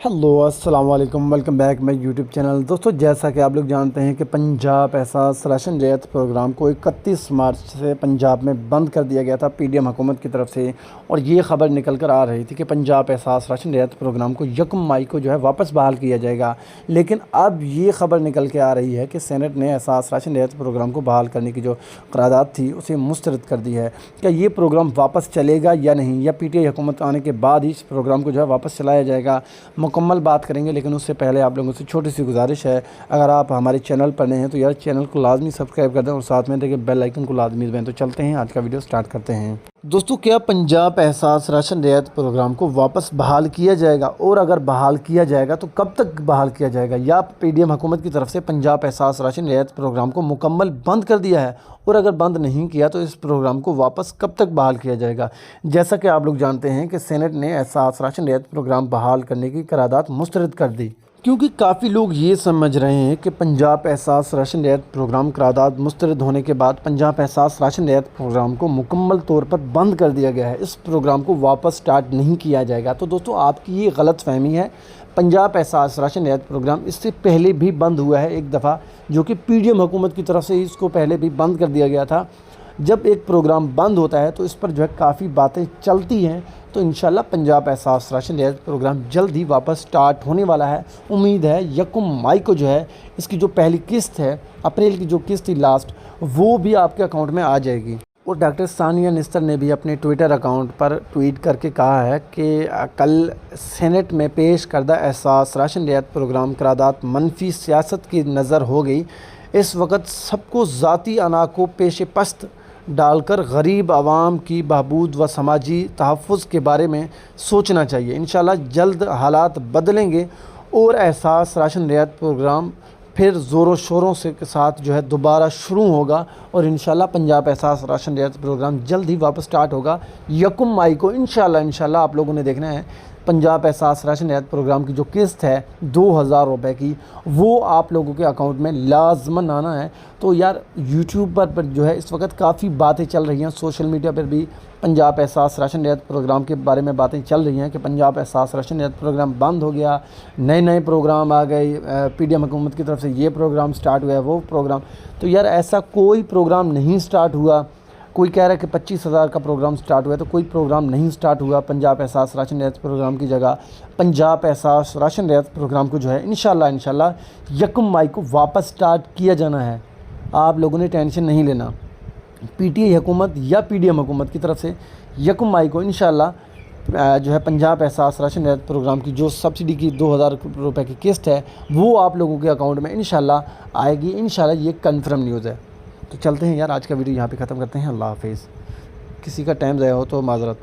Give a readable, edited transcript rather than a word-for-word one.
Hello अस्सलाम वालेकुम, welcome back my YouTube channel. दोस्तों, जैसा कि आप लोग जानते हैं कि पंजाब एहसास राशन रियायत प्रोग्राम को 31 मार्च से पंजाब में बंद कर दिया गया था पीडीएम हुकूमत की तरफ से। और ये ख़बर निकल कर आ रही थी कि पंजाब एहसास राशन रियायत प्रोग्राम को 1 मई को जो है वापस बहाल किया जाएगा। लेकिन अब ये ख़बर निकल के आ रही है कि सेनेट ने एहसास राशन रियायत प्रोग्राम को बहाल करने की जो करारदाद थी उसे मुस्तरद कर दी है। क्या ये प्रोग्राम वापस चलेगा या नहीं, या पीटीआई हुकूमत आने के बाद ही इस प्रोग्राम को जो है वापस चलाया जाएगा, मुकम्मल बात करेंगे। लेकिन उससे पहले आप लोगों से छोटी सी गुजारिश है, अगर आप हमारे चैनल पर नए हैं तो यार चैनल को लाजमी सब्सक्राइब कर दें और साथ में देखिए बेल आइकन को लाजमी दबाएं। तो चलते हैं, आज का वीडियो स्टार्ट करते हैं। दोस्तों, क्या पंजाब एहसास राशन रियायत प्रोग्राम को वापस बहाल किया जाएगा, और अगर बहाल किया जाएगा तो कब तक बहाल किया जाएगा, या पीडीएम हुकूमत की तरफ से पंजाब एहसास राशन रियायत प्रोग्राम को मुकम्मल बंद कर दिया है, और अगर बंद नहीं किया तो इस प्रोग्राम को वापस कब तक बहाल किया जाएगा। जैसा कि आप लोग जानते हैं कि सेनेट ने एहसास राशन रियायत प्रोग्राम बहाल करने की करारदाद मुस्तरद कर दी, क्योंकि काफ़ी लोग ये समझ रहे हैं कि पंजाब एहसास राशन रियायत प्रोग्राम करारदाद मुस्तरद होने के बाद पंजाब एहसास राशन रियायत प्रोग्राम को मुकम्मल तौर पर बंद कर दिया गया है, इस प्रोग्राम को वापस स्टार्ट नहीं किया जाएगा। तो दोस्तों, आपकी ये गलत फहमी है। पंजाब एहसास राशन रियायत प्रोग्राम इससे पहले भी बंद हुआ है एक दफ़ा, जो कि पीडीएम हुकूमत की तरफ से इसको पहले भी बंद कर दिया गया था। जब एक प्रोग्राम बंद होता है तो इस पर जो है काफ़ी बातें चलती हैं। तो इंशाल्लाह पंजाब एहसास राशन रियायत प्रोग्राम जल्द ही वापस स्टार्ट होने वाला है। उम्मीद है 1 मई को जो है इसकी जो पहली किस्त है, अप्रैल की जो किस्त थी लास्ट, वो भी आपके अकाउंट में आ जाएगी। और डॉक्टर सानिया निस्तर ने भी अपने ट्विटर अकाउंट पर ट्वीट करके कहा है कि कल सेनेट में पेश करदा एहसास राशन रियायत प्रोग्राम करारदाद मनफी सियासत की नज़र हो गई। इस वक्त सबको ज़ाती अना को पेश पस्त डालकर गरीब आवाम की बहबूद व समाजी तहफ़्फ़ुज़ के बारे में सोचना चाहिए। इंशाल्लाह जल्द हालात बदलेंगे और एहसास राशन रियायत प्रोग्राम फिर ज़ोरों शोरों से के साथ जो है दोबारा शुरू होगा, और इंशाल्लाह पंजाब एहसास राशन रियायत प्रोग्राम जल्द ही वापस स्टार्ट होगा 1 मई को। इंशाल्लाह आप लोगों ने देखना है पंजाब एहसास राशन रियायत प्रोग्राम की जो किस्त है 2000 रुपये की, वो आप लोगों के अकाउंट में लाजमन आना है। तो यार यूट्यूब पर जो है इस वक्त काफ़ी बातें चल रही हैं, सोशल मीडिया पर भी पंजाब एहसास राशन रियायत प्रोग्राम के बारे में बातें चल रही हैं कि पंजाब एहसास राशन रियायत प्रोग्राम बंद हो गया, नए प्रोग्राम आ गए, पीडीएम हुकूमत की तरफ से ये प्रोग्राम स्टार्ट हुआ है, वो प्रोग्राम। तो यार ऐसा कोई प्रोग्राम नहीं स्टार्ट हुआ। कोई कह रहा है कि 25,000 का प्रोग्राम स्टार्ट हुआ है, तो कोई प्रोग्राम नहीं स्टार्ट हुआ। पंजाब एहसास राशन रियायत प्रोग्राम की जगह पंजाब एहसास राशन रियायत प्रोग्राम को जो है इंशाल्लाह 1 मई को वापस स्टार्ट किया जाना है। आप लोगों ने टेंशन नहीं लेना। पीटीआई हुकूमत या पीडीएम हुकूमत की तरफ से 1 मई को इंशाल्लाह जो है पंजाब एहसास राशन रियायत प्रोग्राम की जो सब्सिडी की 2000 रुपये की किस्त है वो आप लोगों के अकाउंट में इंशाल्लाह आएगी। इंशाल्लाह ये कन्फर्म न्यूज़ है। तो चलते हैं यार, आज का वीडियो यहाँ पे ख़त्म करते हैं। अल्लाह हाफिज़। किसी का टाइम ज़ाया हो तो माज़रत।